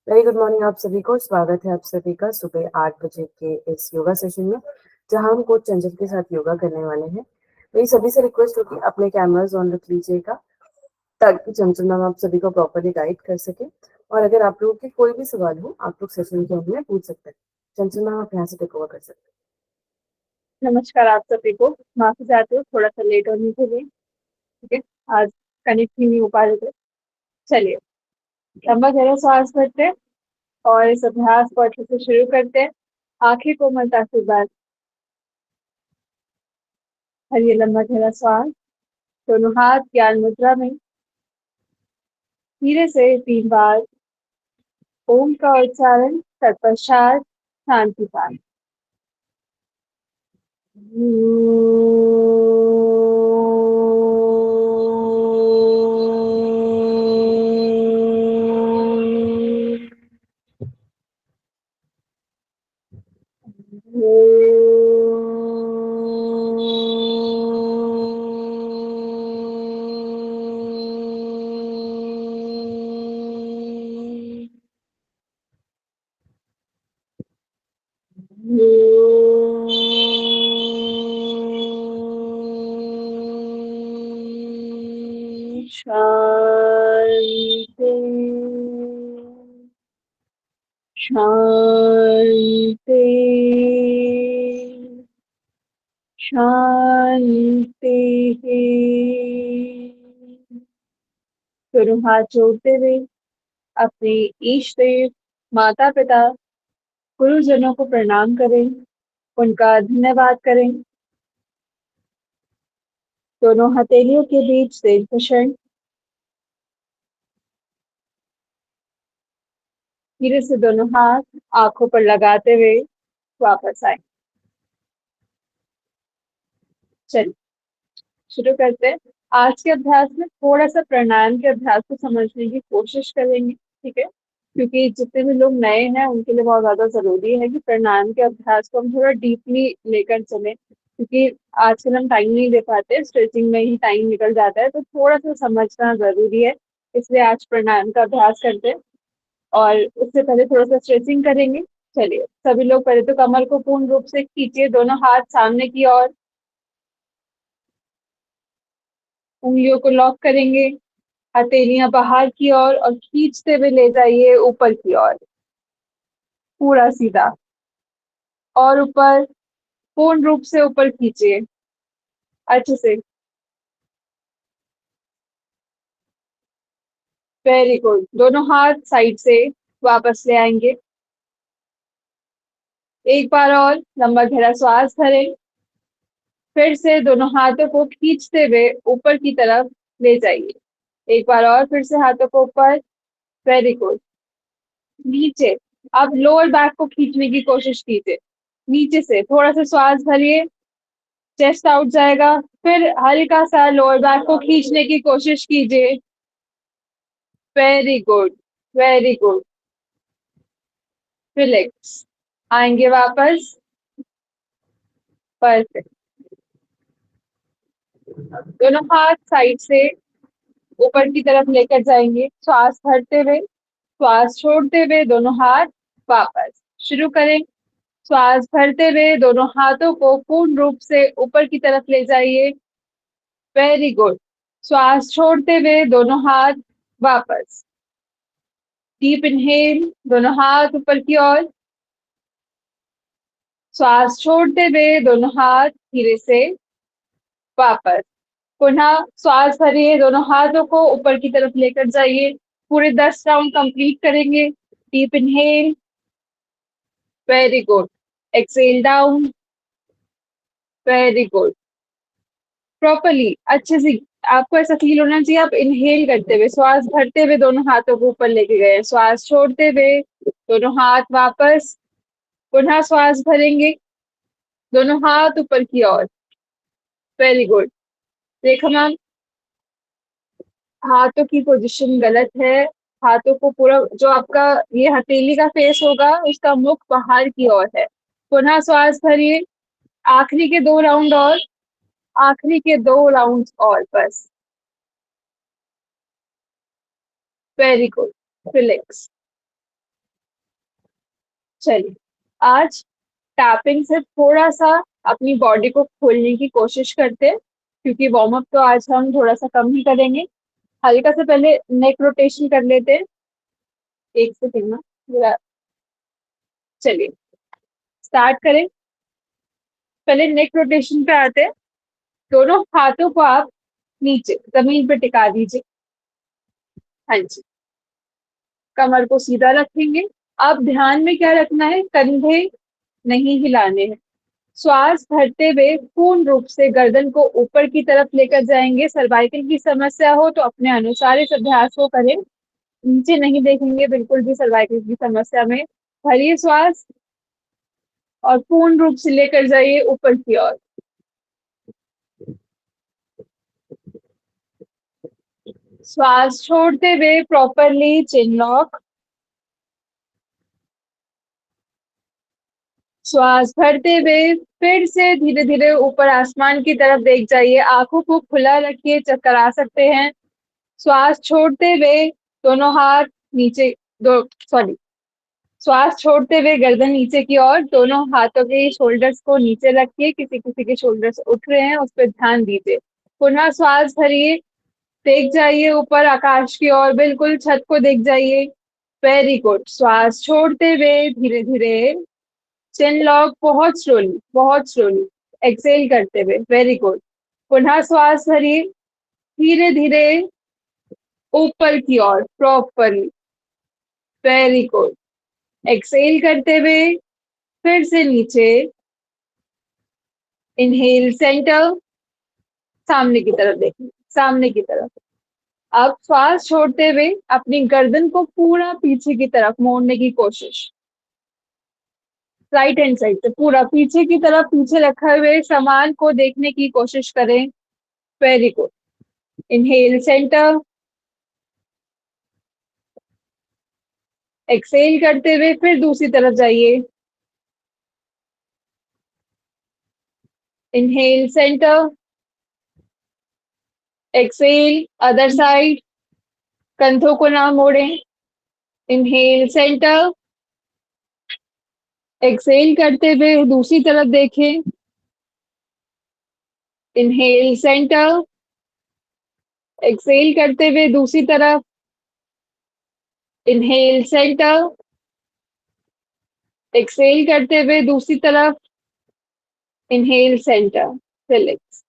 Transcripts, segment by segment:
Very good morning आप सभी को। स्वागत है आप सभी का सुबह 8 बजे के इस योगा सेशन में, जहां हम कोच चंचल के साथ योगा करने वाले हैं। मेरी सभी से रिक्वेस्ट होगी, अपने कैमरास ऑन रख लीजिएगा ताकि चंचल मैम आप सभी को प्रॉपरली गाइड कर सके। और अगर आप लोगों के कोई भी सवाल हो, आप लोग सेशन के एंड में पूछ सकते हैं। चंचल मैम, आप यहाँ से टेक ओवर कर सकते नमस्कार आप सभी को। माफी चाहती हूँ थोड़ा सा लेट होने के लिए। ठीक है, आज कनेक्ट ही नहीं हो पा रहे थे। चलिए, लंबा गहरा सांस भरते हैं और इस अभ्यास को अच्छे से शुरू करते हैं। आंखें कोमलता से बंद, भरिए लंबा गहरा सांस। दोनों हाथ ज्ञान मुद्रा में, धीरे से 3 बार ओम का उच्चारण, तत्पश्चात शांति पाठ। शांति शांति शांति। दोनों हाथ जोड़ते हुए अपने इष्ट देव, माता पिता, गुरुजनों को प्रणाम करें, उनका धन्यवाद करें। दोनों हथेलियों के बीच दीर्घ क्षण, धीरे से दोनों हाथ आंखों पर लगाते हुए वापस आए। चलिए शुरू करते हैं। आज के अभ्यास में थोड़ा सा प्राणायाम के अभ्यास को समझने की कोशिश करेंगे। ठीक है, क्योंकि जितने भी लोग नए हैं उनके लिए बहुत ज्यादा जरूरी है कि प्राणायाम के अभ्यास को हम थोड़ा डीपली लेकर चलें, क्योंकि आजकल हम टाइम नहीं दे पाते, स्ट्रेचिंग में ही टाइम निकल जाता है, तो थोड़ा सा समझना जरूरी है। इसलिए आज प्राणायाम का अभ्यास करते हैं और उससे पहले थोड़ा सा स्ट्रेचिंग करेंगे। चलिए, सभी लोग पहले तो कमर को पूर्ण रूप से खींचिए, दोनों हाथ सामने की ओर, उंगलियों को लॉक करेंगे, हथेलियां बाहर की ओर और खींचते हुए ले जाइए ऊपर की ओर, पूरा सीधा और ऊपर, पूर्ण रूप से ऊपर खींचिए अच्छे से। Very good. दोनों हाथ साइड से वापस ले आएंगे। एक बार और लंबा गहरा श्वास भरें, फिर से दोनों हाथों को खींचते हुए ऊपर की तरफ ले जाइए। एक बार और फिर से हाथों को ऊपर। Very good. नीचे, अब लोअर बैक को खींचने की कोशिश कीजिए। नीचे से थोड़ा सा श्वास भरिए, चेस्ट आउट जाएगा, फिर हल्का सा लोअर बैक को खींचने की कोशिश कीजिए। Very good, very good. Relax, आएंगे वापस। परफेक्ट। दोनों हाथ साइड से ऊपर की तरफ लेकर जाएंगे, श्वास भरते हुए, श्वास छोड़ते हुए दोनों हाथ वापस। शुरू करें। श्वास भरते हुए दोनों हाथों को पूर्ण रूप से ऊपर की तरफ ले जाइए। Very good. श्वास छोड़ते हुए दोनों हाथ वापस। डीप इनहेल, दोनों हाथ ऊपर की ओर। श्वास छोड़ते हुए दोनों हाथ धीरे से वापस। पुनः श्वास भरिए, दोनों हाथों को ऊपर की तरफ लेकर जाइए। पूरे 10 राउंड कंप्लीट करेंगे। Deep inhale, very good. Exhale down, very good. Properly अच्छे से आपको ऐसा फील होना चाहिए आप इनहेल करते हुए, श्वास भरते हुए दोनों हाथों को ऊपर लेके गए, श्वास छोड़ते हुए दोनों हाथ वापस। पुनः श्वास भरेंगे, दोनों हाथ ऊपर की ओर। Very good. देखो मैम, हाथों की पोजीशन गलत है। हाथों को पूरा, जो आपका ये हथेली का फेस होगा उसका मुख बाहर की ओर है। पुनः श्वास भरिए। आखिरी के 2 राउंड और, आखिरी के 2 राउंड और बस। Very good. रिलैक्स। चलिए, आज टैपिंग से थोड़ा सा अपनी बॉडी को खोलने की कोशिश करते हैं, क्योंकि वार्म अप तो आज हम थोड़ा सा कम ही करेंगे। हल्का से पहले नेक रोटेशन कर लेते हैं। एक सेकंड ना, चलिए स्टार्ट करें। पहले नेक रोटेशन पे आते हैं। दोनों हाथों को आप नीचे जमीन पे टिका दीजिए। हाँ जी, कमर को सीधा रखेंगे। अब ध्यान में क्या रखना है, कंधे नहीं हिलाने हैं। श्वास भरते हुए पूर्ण रूप से गर्दन को ऊपर की तरफ लेकर जाएंगे। सर्वाइकल की समस्या हो तो अपने अनुसार इस अभ्यास को करें। नीचे नहीं देखेंगे बिल्कुल भी सर्वाइकल की समस्या में। भरिए श्वास और पूर्ण रूप से लेकर जाइए ऊपर की ओर। श्वास छोड़ते हुए प्रॉपरली चिन लॉक। श्वास भरते हुए फिर से धीरे धीरे ऊपर आसमान की तरफ देख जाइए। आंखों को खुला रखिए, चक्कर आ सकते हैं। श्वास छोड़ते हुए दोनों हाथ नीचे, दो सॉरी श्वास छोड़ते हुए गर्दन नीचे की ओर, दोनों हाथों के शोल्डर्स को नीचे रखिए। किसी किसी के शोल्डर्स उठ रहे हैं, उस पर ध्यान दीजिए। पुनः श्वास भरिए, देख जाइए ऊपर आकाश की ओर, बिल्कुल छत को देख जाइए। Very good. श्वास छोड़ते हुए धीरे धीरे चिन लॉक, बहुत स्लोली एक्सेल करते हुए। Very good. पुनः श्वास भरिए, धीरे धीरे ऊपर की ओर प्रॉपरली। Very good. एक्सेल करते हुए फिर से नीचे। इनहेल सेंटर, सामने की तरफ देखिए, सामने की तरफ। अब श्वास छोड़ते हुए अपनी गर्दन को पूरा पीछे की तरफ मोड़ने की कोशिश। राइट हैंड साइड से पूरा पीछे की तरफ, पीछे रखे हुए सामान को देखने की कोशिश करें। Very good. Inhale centre, exhale करते हुए फिर दूसरी तरफ जाइए। Inhale centre, exhale other side, कंधों को ना मोड़ें। इनहेल सेंटर, एक्सेल करते हुए दूसरी तरफ देखें। इनहेल सेंटर, एक्सेल करते हुए दूसरी तरफ। इनहेल सेंटर, एक्सेल करते हुए दूसरी तरफ। Inhale centre, relax.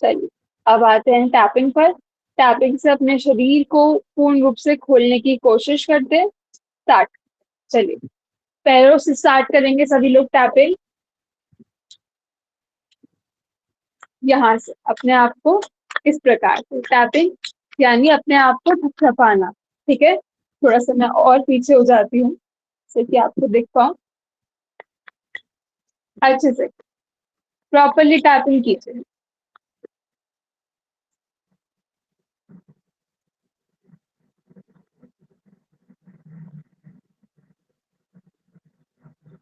चलिए, अब आते हैं टैपिंग पर। टैपिंग से अपने शरीर को पूर्ण रूप से खोलने की कोशिश करते हैं। स्टार्ट। चलिए, पैरों से स्टार्ट करेंगे सभी लोग टैपिंग। यहाँ से अपने आप को इस प्रकार से टैपिंग, यानी अपने आप को थपथपाना। ठीक है, थोड़ा सा मैं और पीछे हो जाती हूँ जिससे कि आपको दिख पाऊँ अच्छे से। प्रॉपरली टैपिंग कीजिए।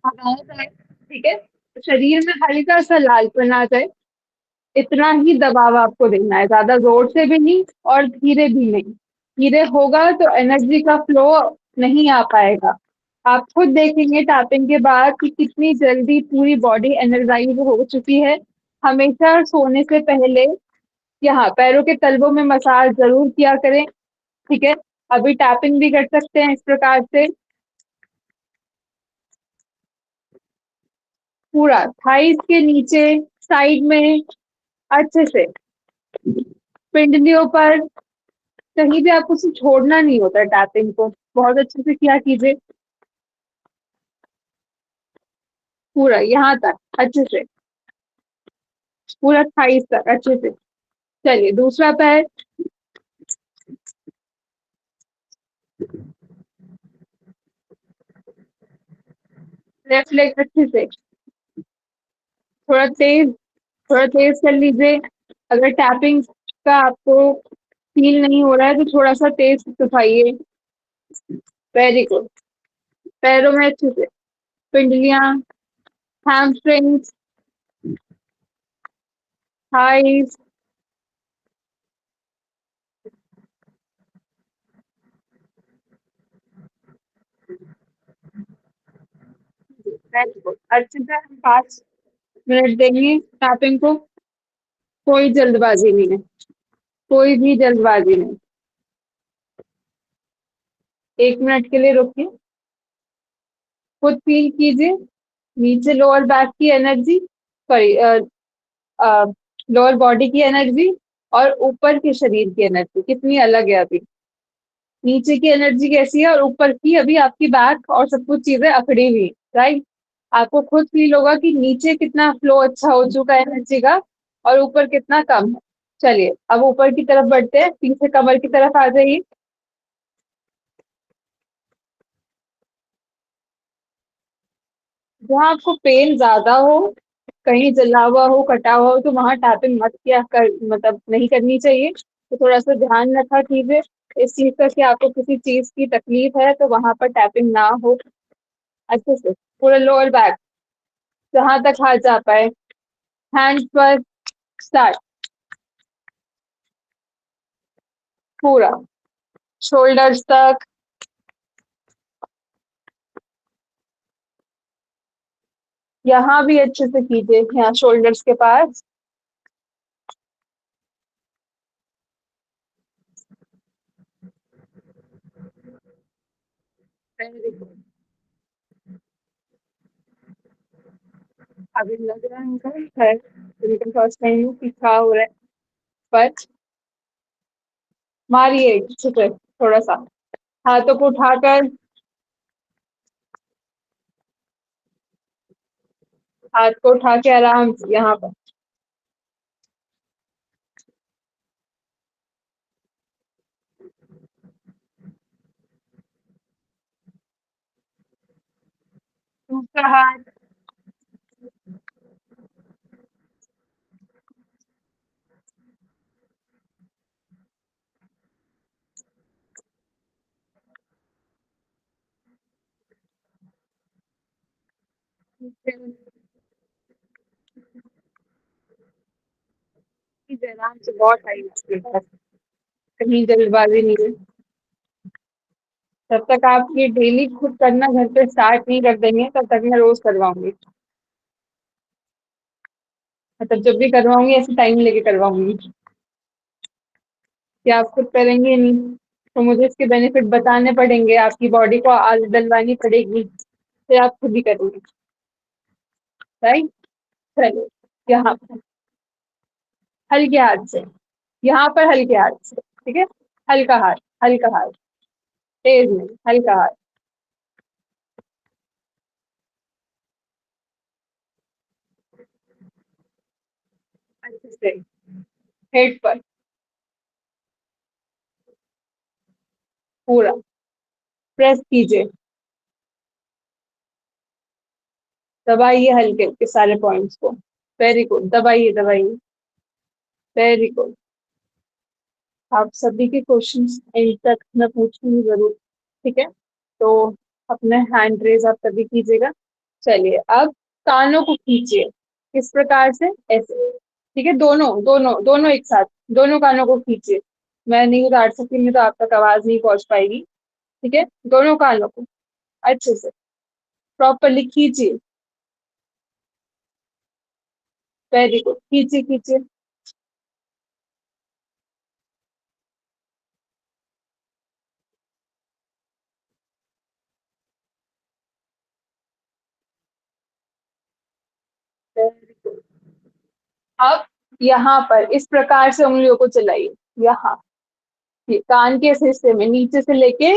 हटाया जाए, ठीक है। शरीर में हल्का सा लालपन आ जाए, इतना ही दबाव आपको देना है, ज्यादा जोर से भी नहीं और धीरे भी नहीं। धीरे होगा तो एनर्जी का फ्लो नहीं आ पाएगा। आप खुद देखेंगे टैपिंग के बाद कि कितनी जल्दी पूरी बॉडी एनर्जाइज हो चुकी है। हमेशा सोने से पहले यहाँ पैरों के तलवों में मसाज जरूर किया करें। ठीक है, अभी टैपिंग भी कर सकते हैं इस प्रकार से। पूरा थाइस के नीचे, साइड में, अच्छे से पिंडलियों पर, कहीं भी आपको उसे छोड़ना नहीं होता है। टैपिंग को बहुत अच्छे से किया कीजिए, पूरा यहाँ तक अच्छे से, पूरा थाइस तक अच्छे से। चलिए, दूसरा पैर। लेफ्ट लेग अच्छे से, थोड़ा तेज, थोड़ा तेज कर लीजिए। अगर टैपिंग का आपको फील नहीं हो रहा है तो थोड़ा सा तेज सिखाइए। Very good. पैरों में अच्छे से, पिंडलियां, हैमस्ट्रिंग्स, थाइस। Very good. अच्छे से हम 5 मिनट देंगे टैपिंग को। कोई जल्दबाजी नहीं है, कोई भी जल्दबाजी नहीं। 1 मिनट के लिए रुकिए, खुद फील कीजिए नीचे लोअर बैक की एनर्जी, सॉरी लोअर बॉडी की एनर्जी और ऊपर के शरीर की एनर्जी कितनी अलग है अभी। नीचे की एनर्जी कैसी है और ऊपर की, अभी आपकी बैक और सब कुछ चीजें अकड़ी हुई, राइट। आपको खुद फील होगा कि नीचे कितना फ्लो अच्छा हो चुका है एनर्जी का और ऊपर कितना कम है। चलिए अब ऊपर की तरफ बढ़ते हैं, पीछे कमर की तरफ आ जाइए। जहाँ आपको पेन ज्यादा हो, कहीं जला हुआ हो, कटा हुआ हो, तो वहां टैपिंग मत किया कर, मतलब नहीं करनी चाहिए। तो थोड़ा सा ध्यान रखा कीजिए इस चीज का कि आपको किसी चीज की तकलीफ है तो वहां पर टैपिंग ना हो। अच्छे से पूरा लोअर बैक जहां तक हाथ जा पाए, हैंड पर स्टार्ट, पूरा शोल्डर्स तक। यहाँ भी अच्छे से कीजिए, यहाँ शोल्डर्स के पास। Very good. अभी लग रहा है उनका फर्स्ट टाइम क्या हो रहा है, बट मारिए अच्छे से थोड़ा सा, हाथों को उठाकर, हाथ को उठा के आराम से यहाँ पर। दूसरा हाथ, आराम से, बहुत टाइम लगेगा, कहीं जल्दबाजी नहीं है। जब तक आप ये डेली खुद करना घर पे स्टार्ट नहीं कर देंगे तब तक मैं रोज करवाऊंगी, मतलब जब भी करवाऊंगी ऐसे टाइम लेके करवाऊंगी कि आप खुद करेंगे नहीं तो मुझे इसके बेनिफिट बताने पड़ेंगे, आपकी बॉडी को आदत डलवानी पड़ेगी, फिर आप खुद ही करेंगे, राइट। चलो यहाँ पर हल्के हाथ से, यहाँ पर हल्के हाथ से, ठीक है। हल्का हाथ, हल्का हाथ, तेज नहीं, हल्का हाथ। अच्छे से हेड पर पूरा प्रेस कीजिए, दबाइए हल्के के सारे पॉइंट्स को। वेरी गुड, दबाइए दबाइए, वेरी गुड। आप सभी के क्वेश्चंस एंड तक मैं पूछूंगी जरूर, ठीक है। तो अपने हैंड रेज आप तभी कीजिएगा। चलिए अब कानों को खींचिए, किस प्रकार से, ऐसे, ठीक है। दोनों दोनों दोनों एक साथ, दोनों कानों को खींचिए। मैं नहीं उतार सकती, नहीं तो आप तक आवाज नहीं पहुंच पाएगी, ठीक है। दोनों कानों को अच्छे से प्रॉपरली खींचिए, वेरी गुड, खींचिए खींचिए, वेरी गुड। अब यहाँ पर इस प्रकार से उंगलियों को चलाइए, यहाँ ये कान के इस हिस्से में नीचे से लेके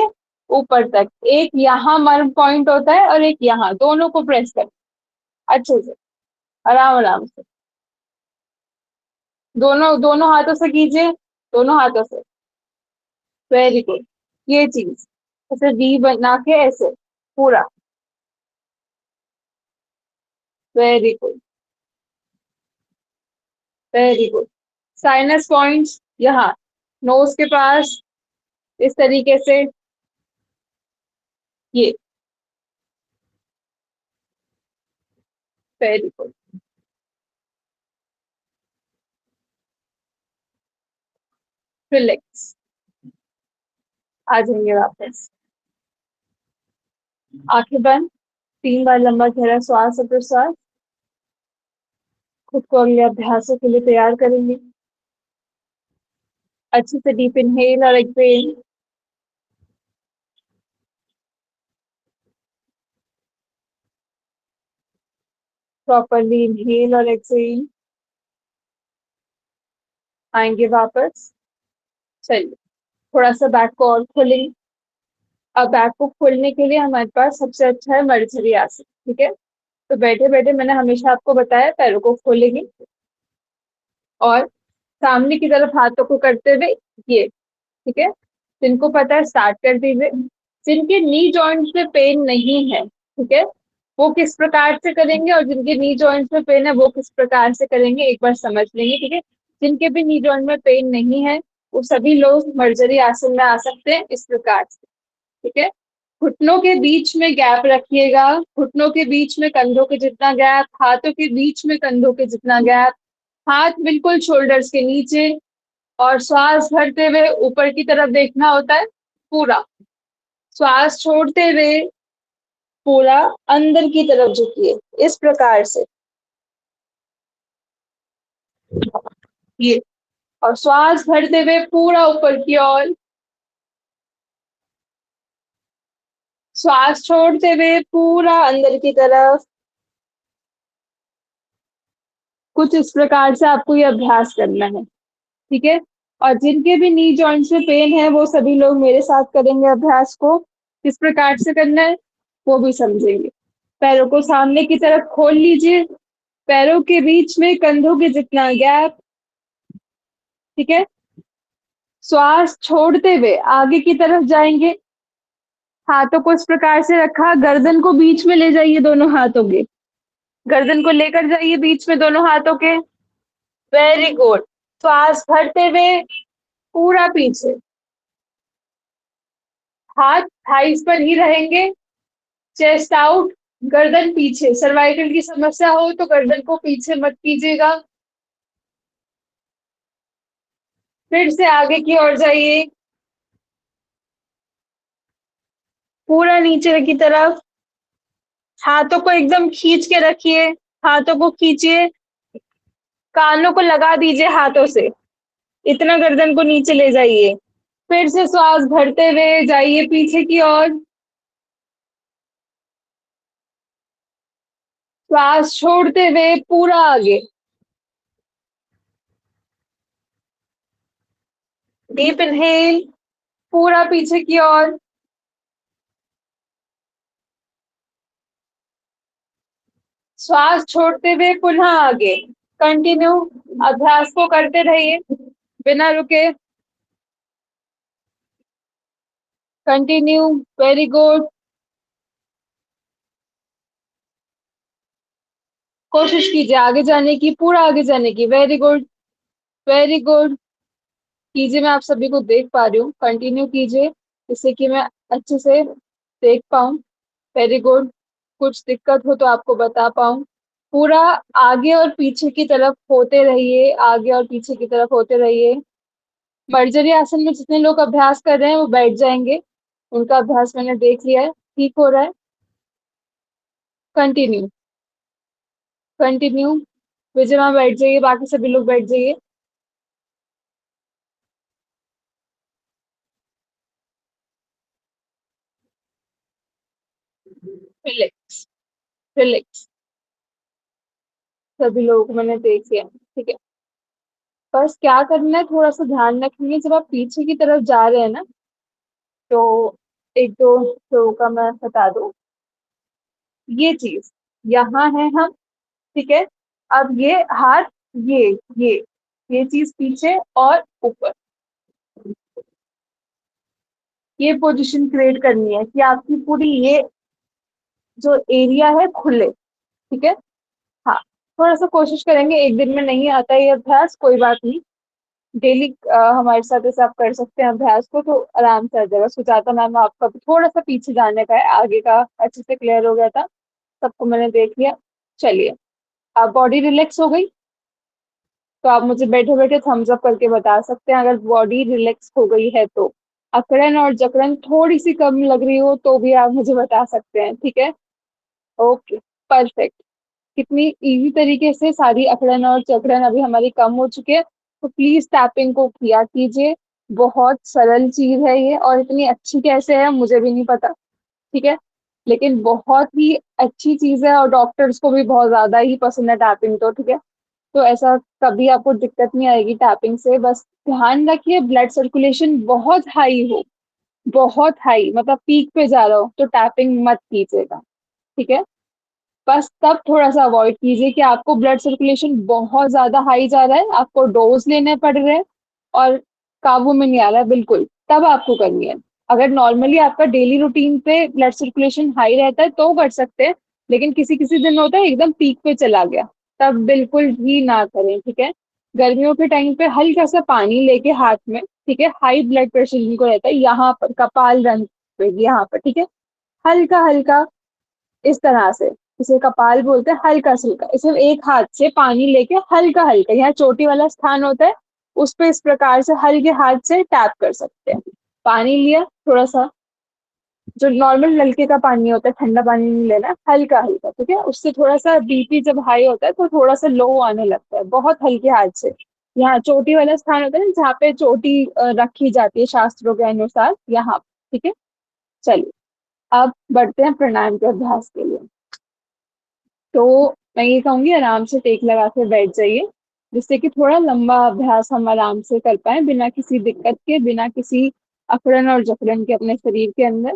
ऊपर तक, एक यहाँ मर्म पॉइंट होता है और एक यहाँ, दोनों को प्रेस कर अच्छे से, आराम आराम से, दोनों दोनों हाथों से कीजिए, दोनों हाथों से, वेरी गुड। ये चीज ऐसे वी बना के ऐसे पूरा, very good, very good. Sinus points यहाँ नोज के पास, इस तरीके से, ये, वेरी गुड। रिलैक्स, आ जाएंगे वापस, आंखें बंद, 3 बार लंबा गहरा श्वास और प्रश्वास। खुद को अगले अभ्यासों के लिए तैयार करेंगे। अच्छे से डीप इनहेल और एक्सहेल। प्रॉपरली इनहेल और एक्सहेल। आएंगे वापस। चलिए थोड़ा सा बैक को और खोलेंगे। अब बैक को खोलने के लिए हमारे पास सबसे अच्छा है मर्जरी आसन। ठीक है, तो बैठे बैठे मैंने हमेशा आपको बताया पैरों को खोलेंगे और सामने की तरफ हाथों को करते हुए ये। ठीक है, जिनको पता है स्टार्ट कर दीजिए। जिनके नी जॉइंट्स में पेन नहीं है, ठीक है, वो किस प्रकार से करेंगे और जिनके नी जॉइंट्स में पेन है वो किस प्रकार से करेंगे एक बार समझ लेंगे। ठीक है, जिनके भी नी जॉइंट में पेन नहीं है वो सभी लोग मर्जरी आसन में आ सकते हैं इस प्रकार से। ठीक है, घुटनों के बीच में गैप रखिएगा। घुटनों के बीच में कंधों के जितना गैप, हाथों के बीच में कंधों के जितना गैप, हाथ बिल्कुल शोल्डर्स के नीचे, और श्वास भरते हुए ऊपर की तरफ देखना होता है पूरा। श्वास छोड़ते हुए पूरा अंदर की तरफ झुकिए इस प्रकार से ये, और श्वास भरते हुए पूरा ऊपर की ओर। श्वास छोड़ते हुए पूरा अंदर की तरफ। कुछ इस प्रकार से आपको ये अभ्यास करना है। ठीक है, और जिनके भी नी जॉइंट्स में पेन है वो सभी लोग मेरे साथ करेंगे अभ्यास को। किस प्रकार से करना है वो भी समझेंगे। पैरों को सामने की तरफ खोल लीजिए। पैरों के बीच में कंधों के जितना गैप। ठीक है, श्वास छोड़ते हुए आगे की तरफ जाएंगे। हाथों को इस प्रकार से रखा, गर्दन को बीच में ले जाइए दोनों हाथों के। गर्दन को लेकर जाइए बीच में दोनों हाथों के। Very good. श्वास भरते हुए पूरा पीछे। हाथ थाइस पर ही रहेंगे। चेस्ट आउट, गर्दन पीछे। सर्वाइकल की समस्या हो तो गर्दन को पीछे मत कीजिएगा। फिर से आगे की ओर जाइए, पूरा नीचे की तरफ। हाथों को एकदम खींच के रखिए। हाथों को खींचिए, कानों को लगा दीजिए हाथों से। इतना गर्दन को नीचे ले जाइए। फिर से श्वास भरते हुए जाइए पीछे की ओर। श्वास छोड़ते हुए पूरा आगे। डीप इनहेल, पूरा पीछे की ओर। श्वास छोड़ते हुए पुनः आगे। कंटिन्यू अभ्यास को करते रहिए बिना रुके। Continue, very good. कोशिश कीजिए आगे जाने की, पूरा आगे जाने की। Very good, very good. कीजिए, मैं आप सभी को देख पा रही हूँ। कंटिन्यू कीजिए जिससे कि मैं अच्छे से देख पाऊँ। Very good. कुछ दिक्कत हो तो आपको बता पाऊँ। पूरा आगे और पीछे की तरफ होते रहिए, आगे और पीछे की तरफ होते रहिए। बर्जरी आसन में जितने लोग अभ्यास कर रहे हैं वो बैठ जाएंगे। उनका अभ्यास मैंने देख लिया है, ठीक हो रहा है। Continue, continue. विजय मैम बैठ जाइए, बाकी सभी लोग बैठ जाइए। Relax, relax. सभी लोगों को मैंने देख लिया, ठीक है। बस क्या करना है, थोड़ा सा ध्यान रखेंगे जब आप पीछे की तरफ जा रहे हैं ना, तो एक दो लोगों का मैं बता दूं। ये चीज यहाँ है हम, ठीक है। अब ये हाथ, ये ये ये चीज पीछे और ऊपर, ये पोजीशन क्रिएट करनी है कि आपकी पूरी ये जो एरिया है खुले। ठीक है, हाँ। थोड़ा सा कोशिश करेंगे, एक दिन में नहीं आता ये अभ्यास, कोई बात नहीं। डेली हमारे साथ ऐसे आप कर सकते हैं अभ्यास को, तो आराम से आ जाएगा। सुजाता मैम आपका भी थोड़ा सा पीछे जाने का है, आगे का अच्छे से क्लियर हो गया था, सबको मैंने देख लिया। चलिए, आप बॉडी रिलैक्स हो गई तो आप मुझे बैठे बैठे थम्स अप करके बता सकते हैं अगर बॉडी रिलैक्स हो गई है तो। अकड़न और जकड़न थोड़ी सी कम लग रही हो तो भी आप मुझे बता सकते हैं, ठीक है। Okay, perfect. कितनी इजी तरीके से सारी अकड़न और जकड़न अभी हमारी कम हो चुकी है। तो प्लीज टैपिंग को किया कीजिए। बहुत सरल चीज है ये, और इतनी अच्छी कैसे है मुझे भी नहीं पता। ठीक है, लेकिन बहुत ही अच्छी चीज है, और डॉक्टर्स को भी बहुत ज्यादा ही पसंद है टैपिंग तो। ठीक है, तो ऐसा कभी आपको दिक्कत नहीं आएगी टैपिंग से। बस ध्यान रखिए ब्लड सर्कुलेशन बहुत हाई हो, बहुत हाई मतलब पीक पे जा रहा हो तो टैपिंग मत कीजिएगा। ठीक है, बस तब थोड़ा सा अवॉइड कीजिए कि आपको ब्लड सर्कुलेशन बहुत ज्यादा हाई जा रहा है, आपको डोज लेने पड़ रहे हैं और काबू में नहीं आ रहा है बिल्कुल, तब आपको करनी है। अगर नॉर्मली आपका डेली रूटीन पे ब्लड सर्कुलेशन हाई रहता है तो कर सकते हैं, लेकिन किसी किसी दिन होता है एकदम पीक पे चला गया, तब बिल्कुल भी ना करें। ठीक है, गर्मियों के टाइम पे हल्का सा पानी लेके हाथ में, ठीक है, हाई ब्लड प्रेशर जिनको रहता है यहाँ पर कपाल रंग पे यहाँ पर, ठीक है, हल्का हल्का इस तरह से, इसे कपाल बोलते हैं, हल्का सा हल्का इसे एक हाथ से पानी लेके हल्का हल्का, यहाँ चोटी वाला स्थान होता है उस पे इस प्रकार से हल्के हाथ से टैप कर सकते हैं। पानी लिया थोड़ा सा, जो नॉर्मल नलके का पानी होता है, ठंडा पानी नहीं लेना, हल्का हल्का। ठीक है, उससे थोड़ा सा बीपी जब हाई होता है तो थोड़ा सा लो आने लगता है, बहुत हल्के हाथ से। यहाँ चोटी वाला स्थान होता है ना जहाँ पे चोटी रखी जाती है शास्त्रों के अनुसार, यहाँ। ठीक है, चलिए अब बढ़ते हैं प्राणायाम के अभ्यास के लिए। तो मैं ये कहूंगी आराम से टेक लगा के बैठ जाइए, जिससे कि थोड़ा लंबा अभ्यास हम आराम से कर पाए, बिना किसी दिक्कत के, बिना किसी अकड़न और जकड़न के अपने शरीर के अंदर।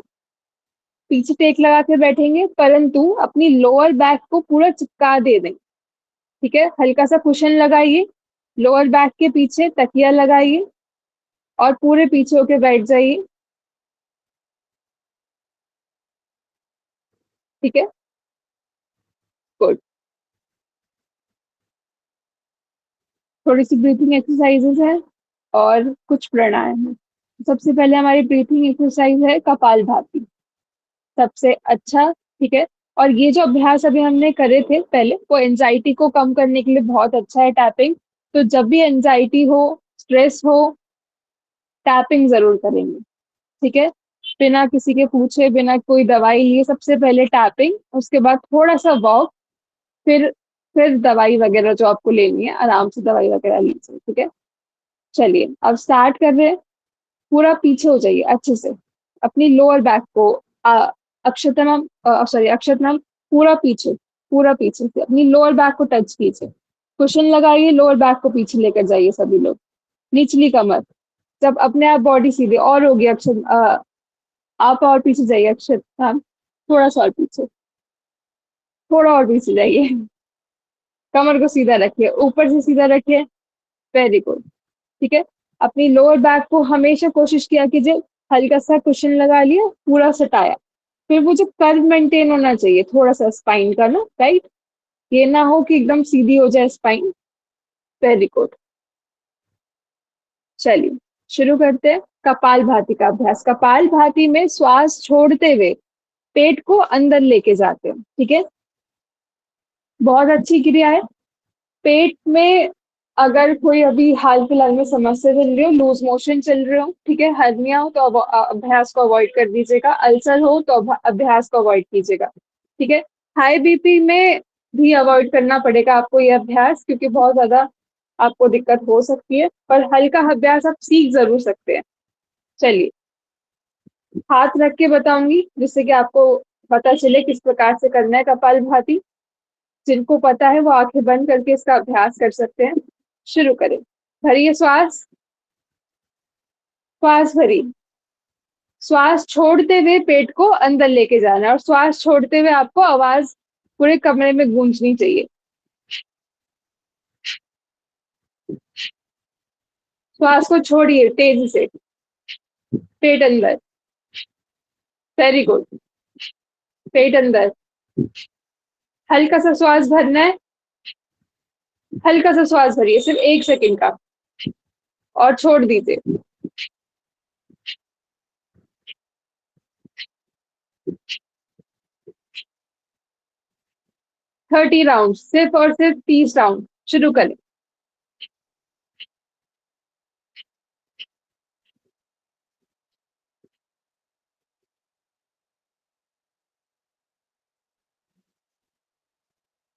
पीछे टेक लगा के बैठेंगे, परंतु अपनी लोअर बैक को पूरा चिपका दे दें। ठीक है, हल्का सा कुशन लगाइए, लोअर बैक के पीछे तकिया लगाइए और पूरे पीछे होके बैठ जाइए। ठीक है, गुड। थोड़ी सी ब्रीथिंग एक्सरसाइजेस है और कुछ प्राणायाम है। सबसे पहले हमारी ब्रीथिंग एक्सरसाइज है कपालभाति, सबसे अच्छा। ठीक है, और ये जो अभ्यास अभी हमने करे थे पहले, वो एंजाइटी को कम करने के लिए बहुत अच्छा है टैपिंग। तो जब भी एंजाइटी हो, स्ट्रेस हो, टैपिंग जरूर करेंगे। ठीक है, बिना किसी के पूछे, बिना कोई दवाई लिए, सबसे पहले टैपिंग, उसके बाद थोड़ा सा वॉक, फिर फिर दवाई वगैरह जो आपको लेनी है आराम से दवाई वगैरह लीजिए। ठीक है, चलिए अब स्टार्ट कर रहे हैं। पूरा पीछे हो जाइए अच्छे से, अपनी लोअर बैक को अक्षतनम सॉरी अक्षतनम, पूरा पीछे, पूरा पीछे से अपनी लोअर बैक को टच कीजिए। कुशन लगाइए, लोअर बैक को पीछे लेकर जाइए सभी लोग, निचली कमर। जब अपने आप बॉडी सीधे और होगी आप और पीछे जाइए अक्षतनम, थोड़ा सा और पीछे, थोड़ा और पीछे जाइए। कमर को सीधा रखिए, ऊपर से सीधा रखिए, वेरी गुड। ठीक है, अपनी लोअर बैक को हमेशा कोशिश किया कीजिए, हल्का सा कुशन लगा लिया, पूरा सटाया। फिर वो जो कर्व मेंटेन होना चाहिए थोड़ा सा स्पाइन का ना, राइट, ये ना हो कि एकदम सीधी हो जाए स्पाइन। वेरी गुड, चलिए शुरू करते हैं कपाल भाती का अभ्यास। कपाल भाती में श्वास छोड़ते हुए पेट को अंदर लेके जाते हैं। ठीक है, बहुत अच्छी क्रिया है। पेट में अगर कोई अभी हाल फिलहाल में समस्या चल रही हो, लूज मोशन चल रहे हो, ठीक है, हर्निया हो तो अभ्यास को अवॉइड कर दीजिएगा, अल्सर हो तो अभ्यास को अवॉइड कीजिएगा। ठीक है, हाई बीपी में भी अवॉइड करना पड़ेगा आपको ये अभ्यास, क्योंकि बहुत ज्यादा आपको दिक्कत हो सकती है, पर हल्का अभ्यास आप सीख जरूर सकते हैं। चलिए हाथ रख के बताऊंगी जिससे कि आपको पता चले किस प्रकार से करना है कपाल भाती। जिनको पता है वो आंखें बंद करके इसका अभ्यास कर सकते हैं। शुरू करें। भरिए श्वास, श्वास भरी, श्वास छोड़ते हुए पेट को अंदर लेके जाना है, और श्वास छोड़ते हुए आपको आवाज पूरे कमरे में गूंजनी चाहिए। श्वास को छोड़िए तेजी से, पेट अंदर, वेरी गुड, पेट अंदर, हल्का सा श्वास भरना है, हल्का सा श्वास भरिए, सिर्फ 1 सेकंड का, और छोड़ दीजिए। 30 राउंड, सिर्फ और सिर्फ 30 राउंड। शुरू करें।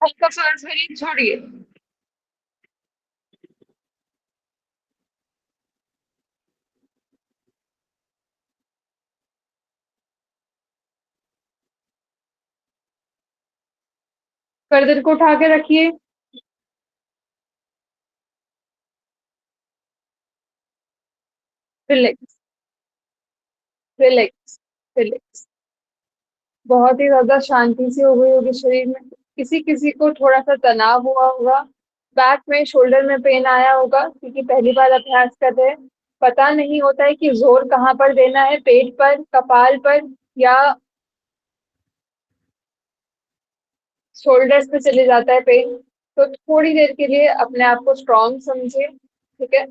हल्का सांस भरिए, छोड़िए। गर्दन को उठा के रखिए। Relax, relax, relax. बहुत ही ज़्यादा शांति सी हो गई होगी शरीर में। किसी-किसी को थोड़ा-सा तनाव हुआ होगा, बैक में, शोल्डर में पेन आया होगा क्योंकि पहली बार अभ्यास कर रहे हैं। पता नहीं होता है कि ज़ोर कहाँ पर देना है, पेट पर, कपाल पर या शोल्डर्स पे चले जाता है पेन। तो थोड़ी देर के लिए अपने आप को स्ट्रॉन्ग समझिए, ठीक है?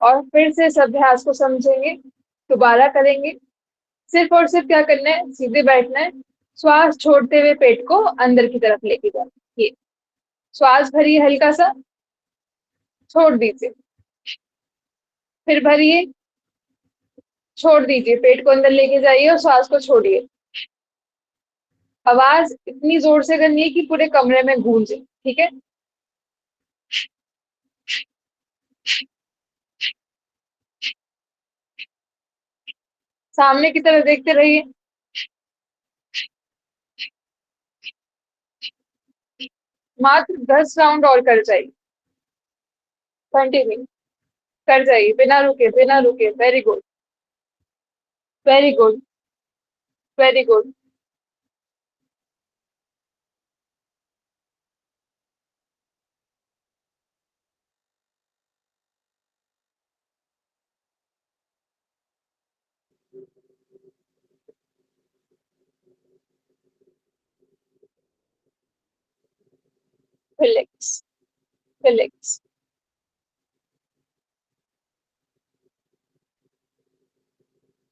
और फिर से इस अभ्यास को समझेंगे, दोबारा करेंगे। सिर्फ़ और सिर्फ़ क्या करना है, सीधे बैठना है, श्वास छोड़ते हुए पेट को अंदर की तरफ लेके जाना है। ये श्वास भरिए हल्का सा, छोड़ दीजिए, फिर भरिए, छोड़ दीजिए, पेट को अंदर लेके जाइए और श्वास को छोड़िए। आवाज़ इतनी ज़ोर से करनी है कि पूरे कमरे में गूंजे, ठीक है? सामने की तरफ देखते रहिए। मात्र 10 राउंड और कर जाइए। कंटिन्यू कर जाइए, बिना रुके, बिना रुके। Very good, very good, very good. Relax, relax,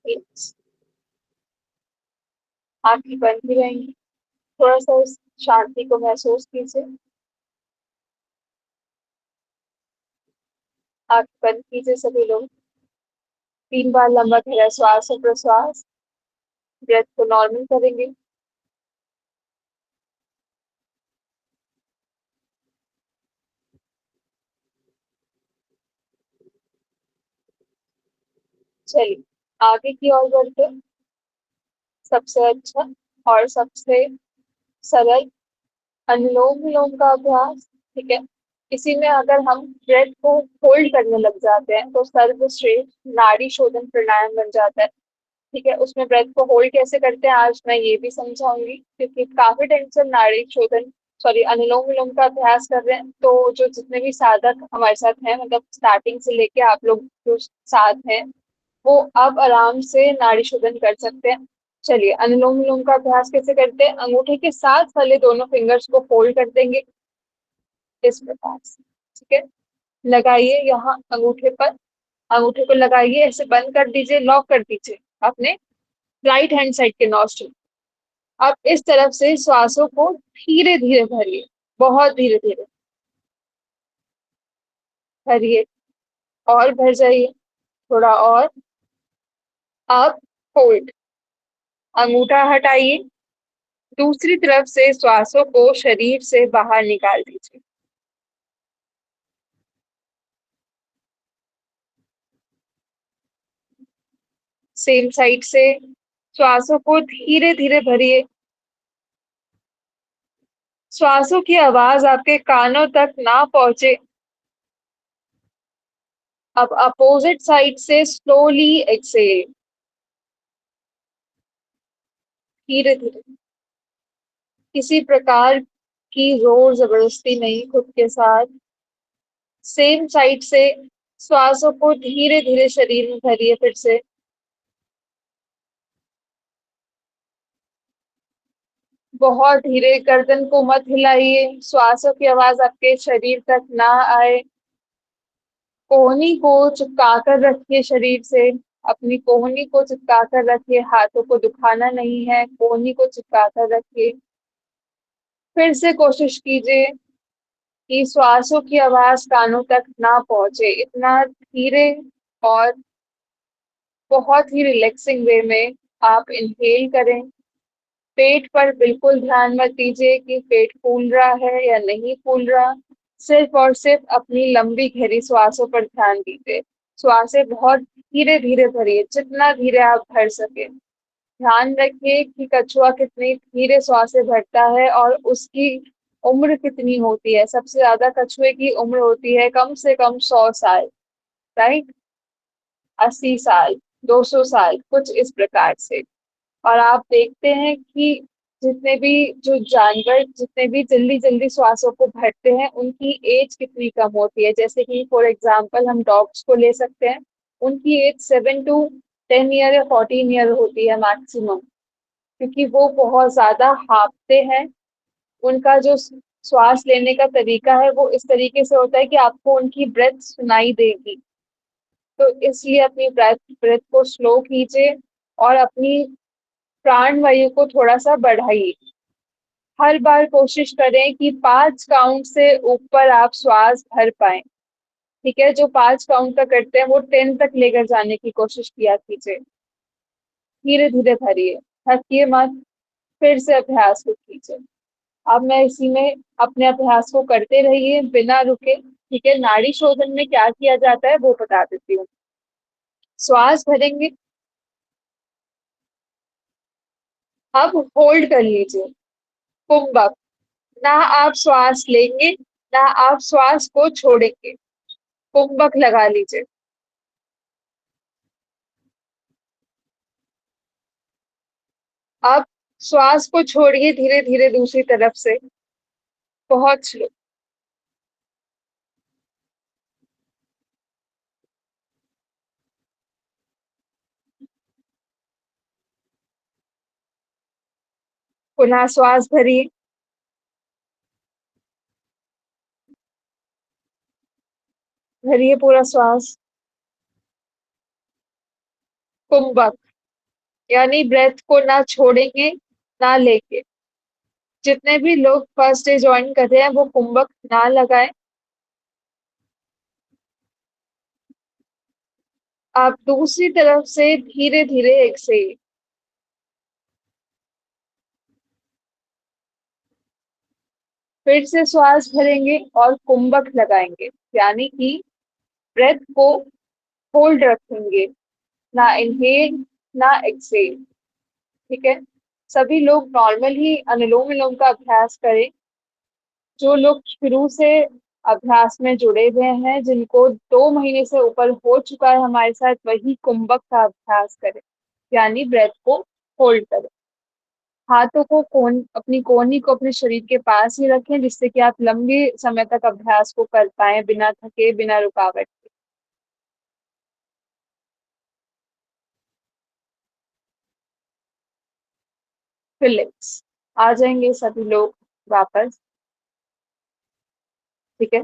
relax. आँखें बंद ही रहेंगी। थोड़ा-सा उस शांति को महसूस कीजिए। आँख बंद कीजिए सभी लोग। 3 बार लंबा गहरा श्वास और प्रश्वास, ब्रेथ को नॉर्मल करेंगे। चलिए, आगे की ओर बढ़ते हैं। सबसे अच्छा और सबसे सरल अनुलोम-विलोम का अभ्यास, ठीक है? इसी में अगर हम ब्रेथ को होल्ड करने लग जाते हैं, तो सर्वश्रेष्ठ नाड़ी शोधन प्राणायाम बन जाता है। ठीक है, उसमें ब्रेथ को होल्ड कैसे करते हैं आज मैं ये भी समझाऊंगी क्योंकि काफी टाइम से हम नाड़ी शोधन सॉरी अनुलोम विलोम का अभ्यास कर रहे हैं। तो जो जितने भी साधक हमारे साथ हैं, मतलब स्टार्टिंग से लेके आप लोग जो साथ हैं, वो अब आराम से नाड़ी शोधन कर सकते हैं। चलिए, अनुलोम विलोम का अभ्यास कैसे करते हैं। अंगूठे के साथ वाले दोनों फिंगर्स को फोल्ड कर देंगे इस प्रकार से, ठीक है? लगाइए यहाँ अंगूठे पर, अंगूठे को लगाइए, ऐसे बंद कर दीजिए, लॉक कर दीजिए अपने राइट हैंड साइड के नॉस्ट्रिल। अब इस तरफ से श्वासों को धीरे धीरे भरिए, बहुत धीरे धीरे भरिए, और भर जाइए, थोड़ा और। अब होल्ड, अंगूठा हटाइए, दूसरी तरफ से श्वासों को शरीर से बाहर निकाल दीजिए। सेम साइड से श्वासों को धीरे धीरे भरिए, श्वासों की आवाज आपके कानों तक ना पहुंचे। अब अपोजिट साइड से स्लोली एक्सेल, धीरे धीरे, किसी प्रकार की जोर जबरदस्ती नहीं खुद के साथ। सेम साइड से श्वासों को धीरे धीरे शरीर में भरिए फिर से। बहुत धीरे, गर्दन को मत हिलाइए, श्वासों की आवाज आपके शरीर तक ना आए। कोहनी को चिपका कर रखिए शरीर से, अपनी कोहनी को चिपका कर रखिए, हाथों को दुखाना नहीं है, कोहनी को चिपका कर रखिए। फिर से कोशिश कीजिए कि श्वासों की आवाज कानों तक ना पहुंचे, इतना धीरे और बहुत ही रिलैक्सिंग वे में आप इनहेल करें पेट पर बिल्कुल ध्यान मत दीजिए कि पेट फूल रहा है या नहीं फूल रहा। सिर्फ और सिर्फ अपनी लंबी गहरी श्वासों पर ध्यान दीजिए। श्वासें बहुत धीरे धीरे भरिए, जितना धीरे आप भर सके। ध्यान रखिए कि कछुआ कितनी धीरे श्वासें भरता है और उसकी उम्र कितनी होती है। सबसे ज्यादा कछुए की उम्र होती है कम से कम 100 साल, राइट? 80 साल, 200 साल, कुछ इस प्रकार से। और आप देखते हैं कि जितने भी जो जानवर जितने भी जल्दी जल्दी श्वासों को भरते हैं उनकी एज कितनी कम होती है। जैसे कि फॉर एग्जांपल हम डॉग्स को ले सकते हैं, उनकी एज 7 to 10 ईयर या 14 ईयर होती है मैक्सिमम, क्योंकि वो बहुत ज्यादा हाँफते हैं। उनका जो श्वास लेने का तरीका है वो इस तरीके से होता है कि आपको उनकी ब्रेथ सुनाई देगी। तो इसलिए अपनी ब्रेथ ब्रेथ को स्लो कीजिए और अपनी प्राण वायु को थोड़ा सा बढ़ाइए। हर बार कोशिश करें कि 5 काउंट से ऊपर आप श्वास भर पाए। ठीक है, जो 5 काउंट तक करते हैं वो 10 तक लेकर जाने की कोशिश किया कीजिए। धीरे धीरे भरिए, थकिए मत, फिर से अभ्यास को कीजिए। अब मैं इसी में अपने अभ्यास को करते रहिए बिना रुके। ठीक है, नाड़ी शोधन में क्या किया जाता है वो बता देती हूँ। श्वास भरेंगे, अब होल्ड कर लीजिए, कुंभक। ना आप श्वास लेंगे, ना आप श्वास को छोड़ेंगे, कुंभक लगा लीजिए। अब श्वास को छोड़िए धीरे धीरे दूसरी तरफ से, बहुत स्लो। पुनः श्वास भरिए, भरिए पूरा श्वास। कुंभक यानी ब्रेथ को ना छोड़ेंगे ना लेंगे। जितने भी लोग फर्स्ट डे ज्वाइन कर रहे हैं वो कुंभक ना लगाएं। आप दूसरी तरफ से धीरे धीरे एक्सेल, फिर से श्वास भरेंगे और कुंभक लगाएंगे, यानी कि ब्रेथ को होल्ड रखेंगे, ना इनहेल ना एक्सेल। ठीक है, सभी लोग नॉर्मल ही अनुलोम विलोम का अभ्यास करें। जो लोग शुरू से अभ्यास में जुड़े हुए हैं, जिनको 2 महीने से ऊपर हो चुका है हमारे साथ, वही कुंभक का अभ्यास करें, यानी ब्रेथ को होल्ड करें। हाथों को अपनी कोहनी को अपने शरीर के पास ही रखें, जिससे कि आप लंबे समय तक अभ्यास को कर पाए बिना थके, बिना रुकावट के। फिलिप्स, आ जाएंगे सभी लोग वापस। ठीक है,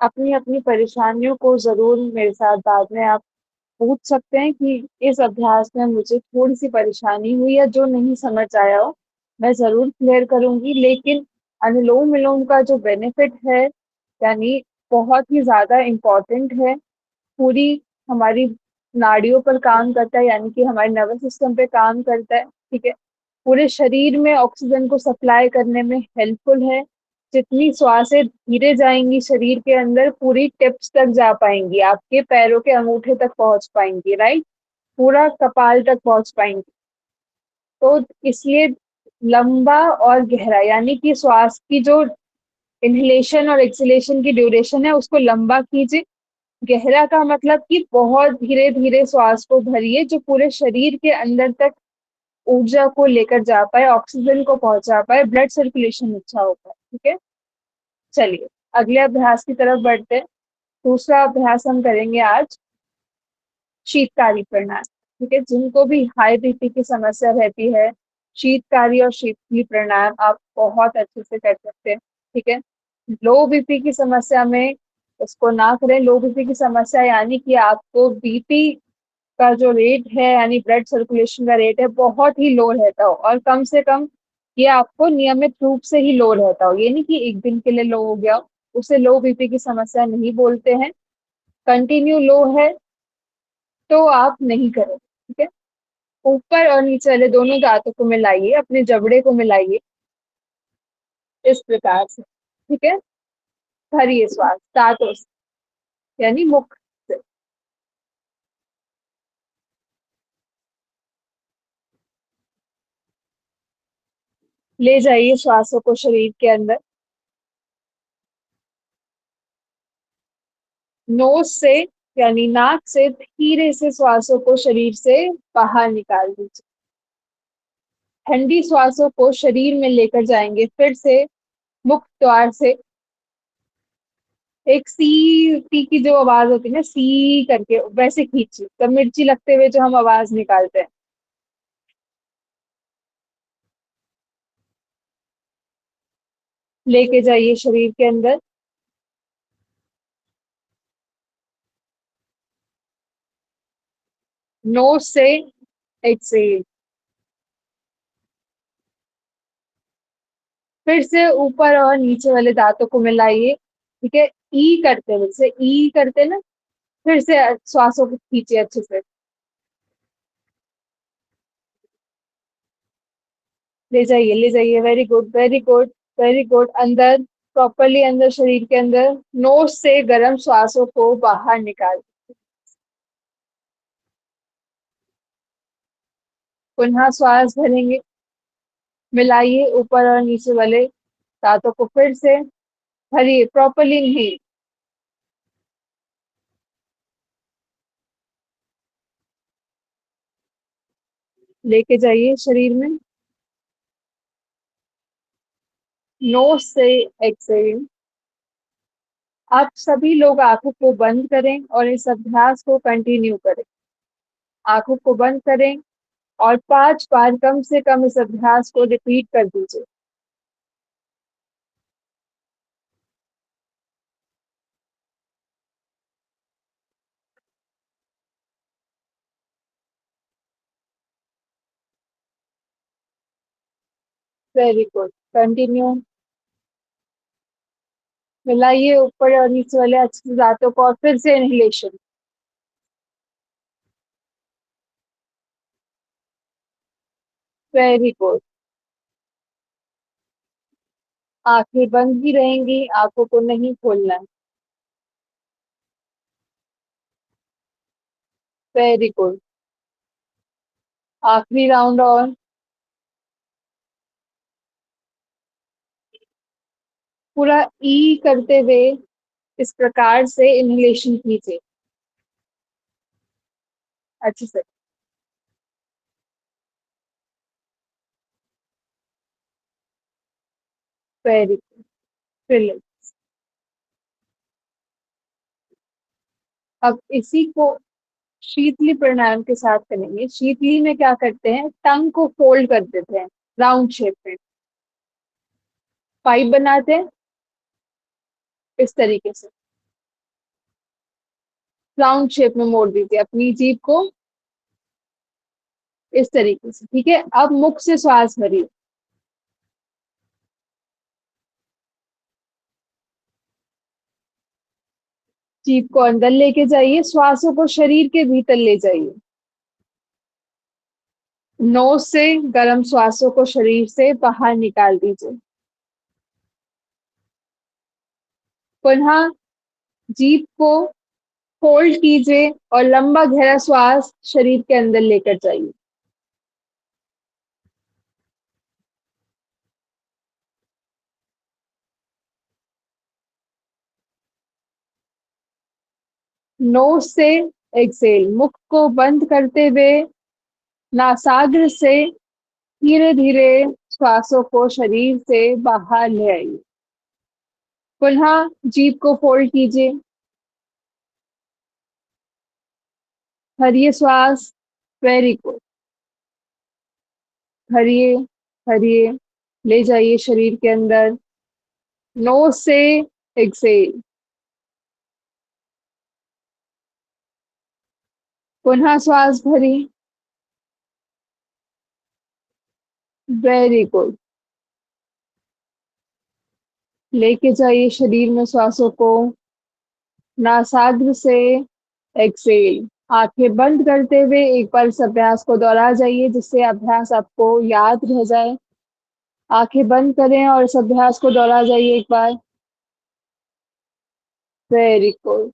अपनी अपनी परेशानियों को जरूर मेरे साथ बाद में आप पूछ सकते हैं कि इस अभ्यास में मुझे थोड़ी सी परेशानी हुई या जो नहीं समझ आया हो, मैं जरूर क्लियर करूंगी। लेकिन अनुलोम विलोम का जो बेनिफिट है, यानी बहुत ही ज्यादा इम्पोर्टेंट है। पूरी हमारी नाड़ियों पर काम करता है, यानी कि हमारे नर्वस सिस्टम पे काम करता है। ठीक है, पूरे शरीर में ऑक्सीजन को सप्लाई करने में हेल्पफुल है। जितनी श्वासें धीरे जाएंगी शरीर के अंदर, पूरी टिप्स तक जा पाएंगी, आपके पैरों के अंगूठे तक पहुंच पाएंगी, राइट? पूरा कपाल तक पहुंच पाएंगी। तो इसलिए लंबा और गहरा, यानी कि श्वास की जो इनहेलेशन और एक्सहेलेशन की ड्यूरेशन है उसको लंबा कीजिए। गहरा का मतलब कि बहुत धीरे धीरे श्वास को भरिए, जो पूरे शरीर के अंदर तक ऊर्जा को लेकर जा पाए, ऑक्सीजन को पहुंचा पाए, ब्लड सर्कुलेशन अच्छा हो पाए। ठीक है, चलिए अगले अभ्यास की तरफ बढ़ते हैं। दूसरा अभ्यास हम करेंगे आज शीतकारी प्राणायाम। ठीक है, जिनको भी हाई बीपी की समस्या रहती है, शीतकारी और शीतली प्राणायाम आप बहुत अच्छे से कर सकते हैं। ठीक है, लो बीपी की समस्या में इसको ना करें। लो बीपी की समस्या यानी कि आपको बीपी का जो रेट है, यानी ब्लड सर्कुलेशन का रेट है, बहुत ही लो रहता हो, और कम से कम ये आपको नियमित रूप से ही लो रहता हो, ये नहीं कि एक दिन के लिए लो हो गया हो। उसे लो बीपी की समस्या नहीं बोलते हैं। कंटिन्यू लो है तो आप नहीं करें। ठीक है, ऊपर और नीचे वाले दोनों दांतों को मिलाइए, अपने जबड़े को मिलाइए इस प्रकार से। ठीक है, भरिए श्वास दांतों से, यानी मुख से। ले जाइए श्वासों को शरीर के अंदर। नोज से यानी नाक से धीरे से श्वासों को शरीर से बाहर निकाल दीजिए। ठंडी श्वासों को शरीर में लेकर जाएंगे फिर से मुख द्वार से। एक सी टी की जो आवाज होती है ना, सी करके, वैसे खींचिए, तब मिर्ची लगते हुए जो हम आवाज निकालते हैं। लेके जाइए शरीर के अंदर। नोज से एक्सेल। फिर से ऊपर और नीचे वाले दांतों को मिलाइए। ठीक है, ई करते हुए, जैसे ई करते ना, फिर से श्वासों को खींचिए अच्छे से। ले जाइए, ले जाइए, very good, very good, very good. अंदर, प्रॉपरली अंदर शरीर के अंदर। नोज से गर्म श्वासों को बाहर निकाल। पुनः श्वास भरेंगे। मिलाइए ऊपर और नीचे वाले दांतों को फिर से। भरिए, प्रॉपरली इनहेल। लेके जाइए शरीर में। नोज से एक्सेल। आप सभी लोग आंखों को बंद करें और इस अभ्यास को कंटिन्यू करें। आंखों को बंद करें और 5 बार कम से कम इस अभ्यास को रिपीट कर दीजिए। Very good, continue. मिलाइए ऊपर और नीचे वाले अच्छे से दांतों को और फिर से इनहेलेशन। Very good. आंखें बंद ही रहेंगी, आंखों को नहीं खोलना है। Very good. आखिरी राउंड और। पूरा ई करते हुए इस प्रकार से इनहेलेशन कीजिए अच्छे से। Very good, brilliant. अब इसी को शीतली प्राणायाम के साथ करेंगे। शीतली में क्या करते हैं, टंग को फोल्ड कर देते हैं राउंड शेप में। पाइप बनाते हैं इस तरीके से, राउंड शेप में मोड़ दीजिए अपनी जीभ को इस तरीके से। ठीक है, अब मुख से श्वास भरिए। जीभ को अंदर लेके जाइए, श्वासों को शरीर के भीतर ले जाइए। नोज से गर्म श्वासों को शरीर से बाहर निकाल दीजिए। पुनः जीभ को फोल्ड कीजिए और लंबा गहरा श्वास शरीर के अंदर लेकर जाइए। नोज से एक्सेल। मुख को बंद करते हुए नासाग्र से धीरे धीरे श्वासों को शरीर से बाहर ले आइए। पुनः जीभ को फोल्ड कीजिए। भरिए श्वास। Very good. भरिए, भरिए। ले जाइए शरीर के अंदर। नोज से एक्सेल। पुनः श्वास भरी। Very good. लेके जाइए शरीर में श्वासों को नासाग्र से एक्सेल। आंखें बंद करते हुए एक बार इस अभ्यास को दोहरा जाइए जिससे अभ्यास आपको याद रह जाए। आंखें बंद करें और इस अभ्यास को दोहरा जाइए एक बार। Very good.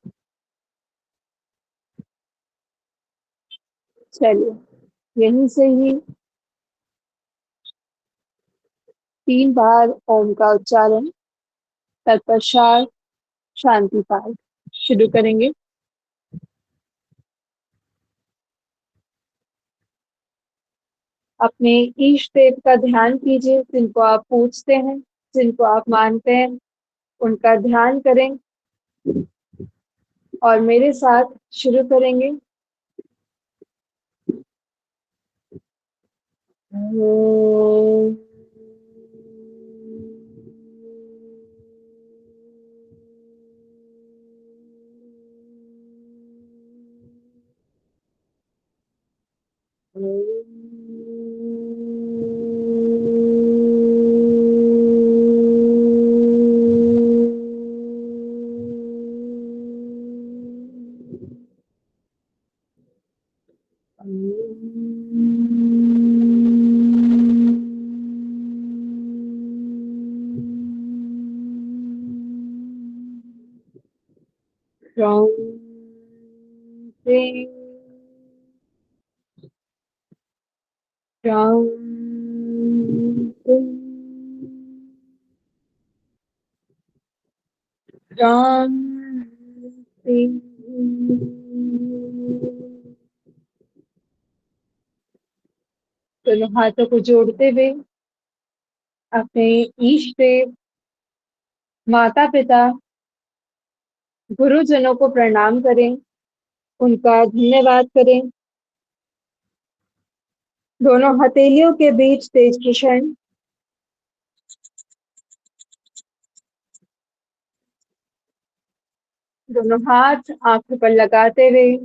चलिए यहीं से ही 3 बार ओम का उच्चारण, तत्पश्चात शांति पाठ शुरू करेंगे। अपने ईष्ट देव का ध्यान कीजिए, जिनको आप पूजते हैं, जिनको आप मानते हैं, उनका ध्यान करें और मेरे साथ शुरू करेंगे। ओम। दोनों हाथों को जोड़ते हुए अपने ईष्ट देव, माता पिता, गुरुजनों को प्रणाम करें, उनका धन्यवाद करें। दोनों हथेलियों के बीच तेज की क्षण, दोनों हाथ आंखों पर लगाते हुए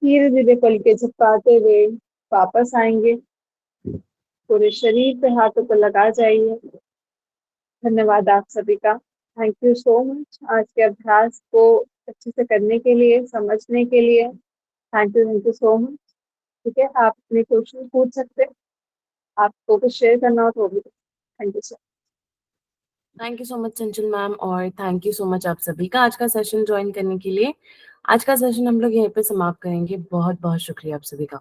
धीरे धीरे पलके झपकाते हुए वापस आएंगे। पूरे शरीर पे हाथों पर लगा जाइए। धन्यवाद आप सभी का। थैंक यू सो मच आज के अभ्यास को अच्छे से करने के लिए, समझने के लिए। Thank you so much. ठीक है, आप अपने क्वेश्चन पूछ सकते हैं, आपको कुछ शेयर करना हो तो भी। Thank you sir. Thank you so much Chanchal ma'am, और थैंक यू सो मच आप सभी का आज का सेशन ज्वाइन करने के लिए। आज का सेशन हम लोग यहीं पे समाप्त करेंगे। बहुत बहुत शुक्रिया आप सभी का।